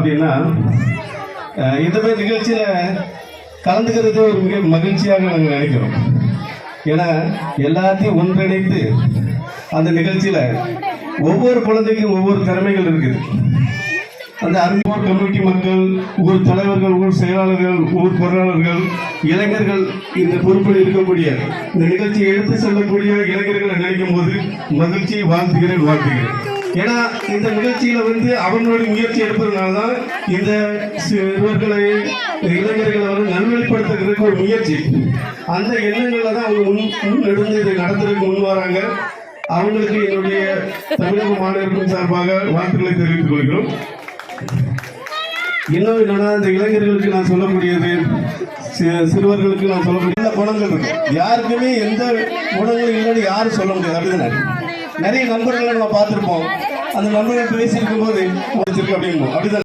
அப்படின்னா இந்த மாதிரி நிகழ்ச்சியில் கலந்துக்கிறது ஒரு மிக மகிழ்ச்சியாக நாங்கள் நினைக்கிறோம். ஏன்னா எல்லாத்தையும் ஒன்றிணைத்து அந்த நிகழ்ச்சியில் ஒவ்வொரு குழந்தைக்கும் ஒவ்வொரு திறமைகள் இருக்குது. அந்த ஊர் கம்யூனிட்டி மக்கள், ஊர் தலைவர்கள், ஊர் செயலாளர்கள், ஊர் பொருளாளர்கள், இளைஞர்கள் இந்த பொறுப்பில் இருக்கக்கூடிய இந்த நிகழ்ச்சியை எடுத்து செல்லக்கூடிய இளைஞர்களை நினைக்கும் போது மகிழ்ச்சியை வாழ்த்துகிறேன். ஏன்னா இந்த நிகழ்ச்சியில அவங்களுடைய முயற்சி எடுப்பதனால தான் இந்த சிறுவர்களை இளைஞர்களை நல்வழிப்படுத்துறதுக்கு ஒரு முயற்சி. அந்த எண்ணங்கள்ல தான் அவங்க முன்னெடுந்து இதை நடத்துறதுக்கு முன் வராங்க. அவங்களுக்கு என்னுடைய தமிழக மாணவர்கள் சார்பாக வாழ்த்துக்களை தெரிவித்துக் கொள்கிறோம். இன்னும் என்னன்னா, இந்த இளைஞர்களுக்கு நான் சொல்லக்கூடியது, சிறுவர்களுக்கு நான் சொல்லக்கூடிய குணங்கள் இருக்கு. யாருக்குமே எந்த குணங்களும் இல்லைன்னு யாரும் சொல்ல முடியாது. அப்படிதானே? நிறைய நண்பர்களை நம்ம பார்த்துருப்போம். அந்த நண்பர்கள் பேசியிருக்கும் போது அப்படிதான்.